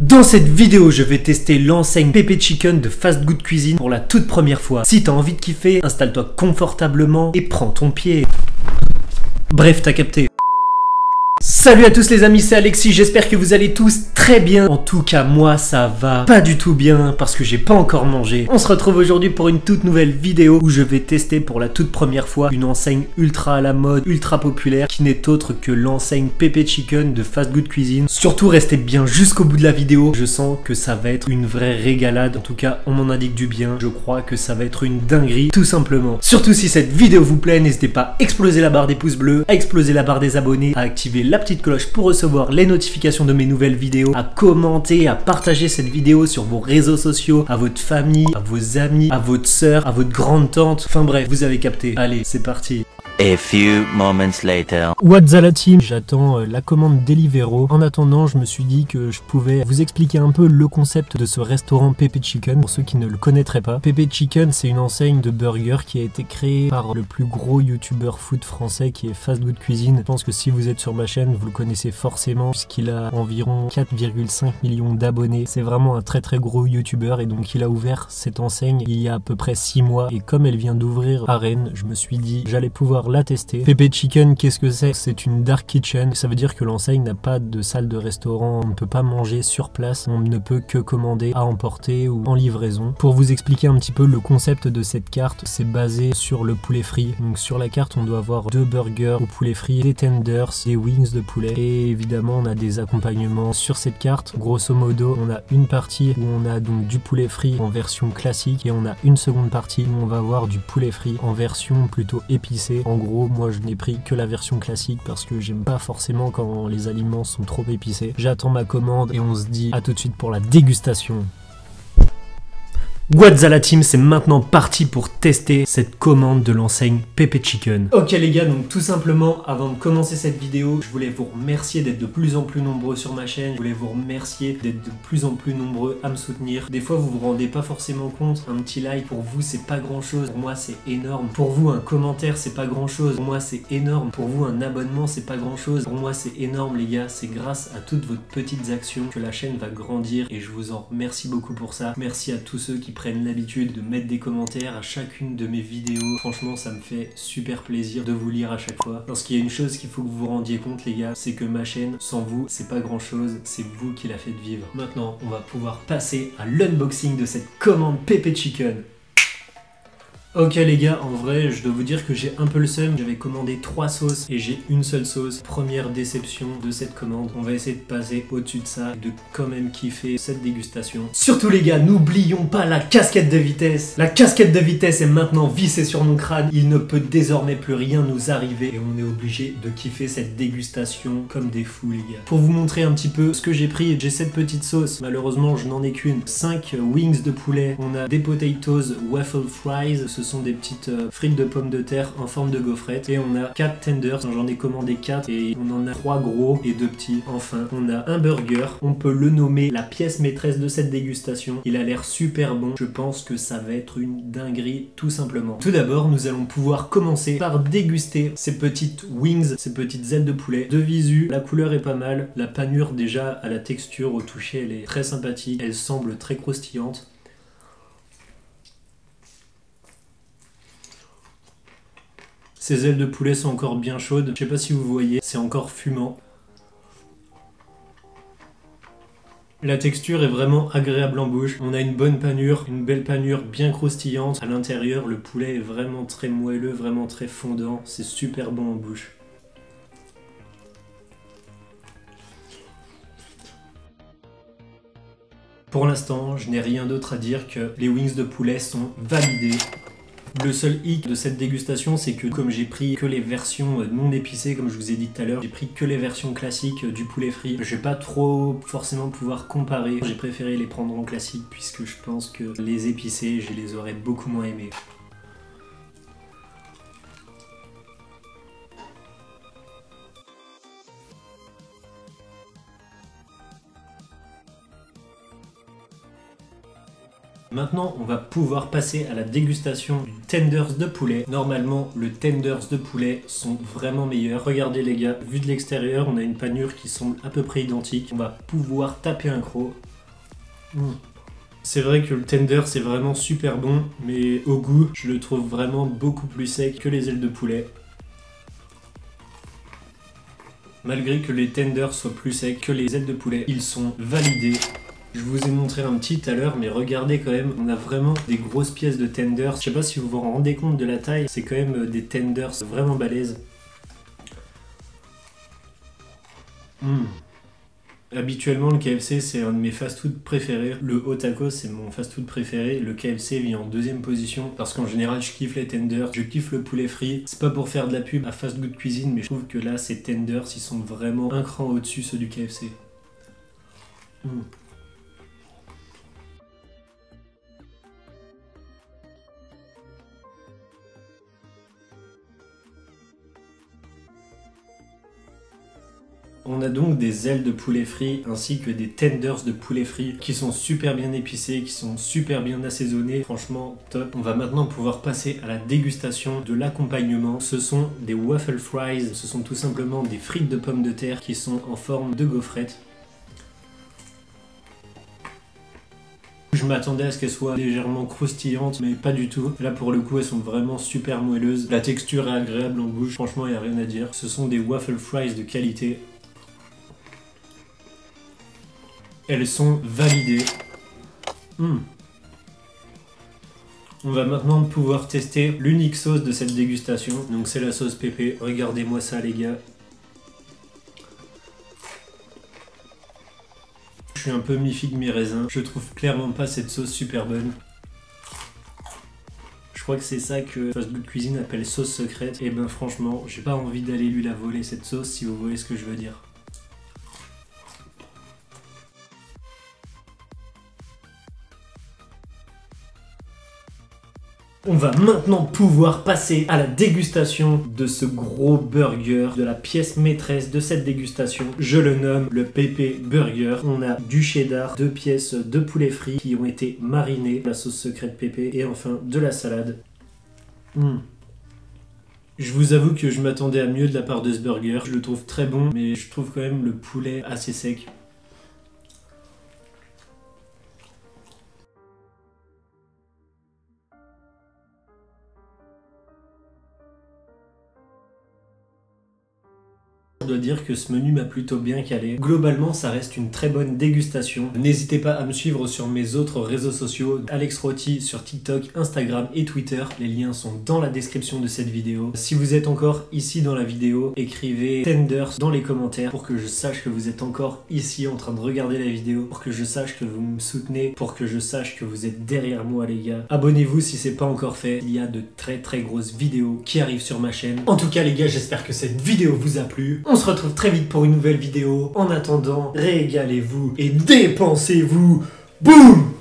Dans cette vidéo, je vais tester l'enseigne Pepe Chicken de Fast Good Cuisine pour la toute première fois. Si t'as envie de kiffer, installe-toi confortablement et prends ton pied. Bref, t'as capté. Salut à tous les amis, c'est Alexis, j'espère que vous allez tous très bien. En tout cas, moi ça va pas du tout bien parce que j'ai pas encore mangé. On se retrouve aujourd'hui pour une toute nouvelle vidéo où je vais tester pour la toute première fois une enseigne ultra à la mode, ultra populaire qui n'est autre que l'enseigne Pepe Chicken de Fast Good Cuisine. Surtout restez bien jusqu'au bout de la vidéo, je sens que ça va être une vraie régalade. En tout cas, on m'en indique du bien, je crois que ça va être une dinguerie tout simplement. Surtout si cette vidéo vous plaît, n'hésitez pas à exploser la barre des pouces bleus, à exploser la barre des abonnés, à activer la petite cloche pour recevoir les notifications de mes nouvelles vidéos, à commenter, à partager cette vidéo sur vos réseaux sociaux, à votre famille, à vos amis, à votre sœur, à votre grande tante, enfin bref, vous avez capté. Allez, c'est parti. A few moments later. What's up la team, j'attends la commande Deliveroo. En attendant, je me suis dit que je pouvais vous expliquer un peu le concept de ce restaurant Pepe Chicken pour ceux qui ne le connaîtraient pas. Pepe Chicken, c'est une enseigne de burger qui a été créée par le plus gros youtubeur food français qui est Fast Good Cuisine. Je pense que si vous êtes sur ma chaîne, vous le connaissez forcément puisqu'il a environ 4,5 millions d'abonnés. C'est vraiment un très gros youtubeur et donc il a ouvert cette enseigne il y a à peu près 6 mois et comme elle vient d'ouvrir à Rennes, je me suis dit j'allais pouvoir la tester. Pepe Chicken, qu'est-ce que c'est? C'est une dark kitchen, ça veut dire que l'enseigne n'a pas de salle de restaurant, on ne peut pas manger sur place, on ne peut que commander à emporter ou en livraison. Pour vous expliquer un petit peu le concept de cette carte, c'est basé sur le poulet frit. Donc sur la carte, on doit avoir 2 burgers au poulet frit, des tenders, des wings de poulet et évidemment on a des accompagnements sur cette carte. Grosso modo, on a une partie où on a donc du poulet frit en version classique et on a une seconde partie où on va avoir du poulet frit en version plutôt épicée. En gros, moi je n'ai pris que la version classique parce que j'aime pas forcément quand les aliments sont trop épicés. J'attends ma commande et on se dit à tout de suite pour la dégustation. What's up la team, c'est maintenant parti pour tester cette commande de l'enseigne Pepe Chicken. Ok les gars, donc tout simplement, avant de commencer cette vidéo, je voulais vous remercier d'être de plus en plus nombreux sur ma chaîne. Je voulais vous remercier d'être de plus en plus nombreux à me soutenir. Des fois, vous vous rendez pas forcément compte. Un petit like, pour vous, c'est pas grand chose. Pour moi, c'est énorme. Pour vous, un commentaire, c'est pas grand chose. Pour moi, c'est énorme. Pour vous, un abonnement, c'est pas grand chose. Pour moi, c'est énorme les gars. C'est grâce à toutes vos petites actions que la chaîne va grandir et je vous en remercie beaucoup pour ça. Merci à tous ceux qui prennent l'habitude de mettre des commentaires à chacune de mes vidéos. Franchement, ça me fait super plaisir de vous lire à chaque fois. Parce qu'il y a une chose qu'il faut que vous vous rendiez compte les gars, c'est que ma chaîne, sans vous, c'est pas grand chose, c'est vous qui la faites vivre. Maintenant, on va pouvoir passer à l'unboxing de cette commande Pepe Chicken. Ok les gars, en vrai, je dois vous dire que j'ai un peu le seum. J'avais commandé 3 sauces et j'ai une seule sauce. Première déception de cette commande. On va essayer de passer au-dessus de ça et de quand même kiffer cette dégustation. Surtout les gars, n'oublions pas la casquette de vitesse. La casquette de vitesse est maintenant vissée sur mon crâne. Il ne peut désormais plus rien nous arriver et on est obligé de kiffer cette dégustation comme des fous les gars. Pour vous montrer un petit peu ce que j'ai pris, j'ai cette petite sauce. Malheureusement, je n'en ai qu'une. 5 wings de poulet. On a des potatoes waffle fries. Ce sont des petites frites de pommes de terre en forme de gaufrette et on a 4 tenders, j'en ai commandé 4 et on en a 3 gros et 2 petits. Enfin, on a un burger, on peut le nommer la pièce maîtresse de cette dégustation. Il a l'air super bon, je pense que ça va être une dinguerie tout simplement. Tout d'abord, nous allons pouvoir commencer par déguster ces petites wings, ces petites ailes de poulet. De visu, la couleur est pas mal, la panure déjà à la texture, au toucher, elle est très sympathique, elle semble très croustillante. Ces ailes de poulet sont encore bien chaudes. Je sais pas si vous voyez, c'est encore fumant. La texture est vraiment agréable en bouche. On a une bonne panure, une belle panure bien croustillante. À l'intérieur, le poulet est vraiment très moelleux, vraiment très fondant. C'est super bon en bouche. Pour l'instant, je n'ai rien d'autre à dire que les wings de poulet sont validés. Le seul hic de cette dégustation, c'est que comme j'ai pris que les versions non épicées, comme je vous ai dit tout à l'heure, j'ai pris que les versions classiques du poulet frit. Je vais pas trop forcément pouvoir comparer. J'ai préféré les prendre en classique puisque je pense que les épicés, je les aurais beaucoup moins aimés. Maintenant, on va pouvoir passer à la dégustation du tenders de poulet. Normalement, le tenders de poulet sont vraiment meilleurs. Regardez les gars, vu de l'extérieur, on a une panure qui semble à peu près identique. On va pouvoir taper un croc. C'est vrai que le tender c'est vraiment super bon, mais au goût, je le trouve vraiment beaucoup plus sec que les ailes de poulet. Malgré que les tenders soient plus secs que les ailes de poulet, ils sont validés. Je vous ai montré un petit tout à l'heure, mais regardez quand même, on a vraiment des grosses pièces de tenders. Je sais pas si vous vous rendez compte de la taille, c'est quand même des tenders vraiment balèzes. Habituellement, le KFC c'est un de mes fast-food préférés. Le Hot Tacos c'est mon fast-food préféré. Le KFC vient en deuxième position parce qu'en général je kiffe les tenders, je kiffe le poulet frit. C'est pas pour faire de la pub à Fast Good Cuisine, mais je trouve que là ces tenders ils sont vraiment un cran au-dessus ceux du KFC. On a donc des ailes de poulet frit ainsi que des tenders de poulet frit qui sont super bien épicés, qui sont super bien assaisonnés, franchement top. On va maintenant pouvoir passer à la dégustation de l'accompagnement. Ce sont des waffle fries, ce sont tout simplement des frites de pommes de terre qui sont en forme de gaufrette. Je m'attendais à ce qu'elles soient légèrement croustillantes, mais pas du tout. Là pour le coup elles sont vraiment super moelleuses. La texture est agréable en bouche, franchement il n'y a rien à dire. Ce sont des waffle fries de qualité. Elles sont validées. On va maintenant pouvoir tester l'unique sauce de cette dégustation. Donc c'est la sauce pépé. Regardez-moi ça les gars. Je suis un peu mi-figue mi-raisin. Je trouve clairement pas cette sauce super bonne. Je crois que c'est ça que Fast Good Cuisine appelle sauce secrète. Et ben franchement, j'ai pas envie d'aller lui la voler cette sauce si vous voyez ce que je veux dire. On va maintenant pouvoir passer à la dégustation de ce gros burger, de la pièce maîtresse de cette dégustation. Je le nomme le Pépé Burger. On a du cheddar, 2 pièces de poulet frit qui ont été marinées, la sauce secrète Pépé et enfin de la salade. Je vous avoue que je m'attendais à mieux de la part de ce burger. Je le trouve très bon, mais je trouve quand même le poulet assez sec. Je dois dire que ce menu m'a plutôt bien calé. Globalement, ça reste une très bonne dégustation. N'hésitez pas à me suivre sur mes autres réseaux sociaux, Alex Roty sur TikTok, Instagram et Twitter. Les liens sont dans la description de cette vidéo. Si vous êtes encore ici dans la vidéo, écrivez tenders dans les commentaires pour que je sache que vous êtes encore ici en train de regarder la vidéo, pour que je sache que vous me soutenez, pour que je sache que vous êtes derrière moi les gars. Abonnez-vous si c'est pas encore fait. Il y a de très grosses vidéos qui arrivent sur ma chaîne. En tout cas les gars, j'espère que cette vidéo vous a plu. On se retrouve très vite pour une nouvelle vidéo. En attendant, régalez-vous et dépensez-vous. Boum!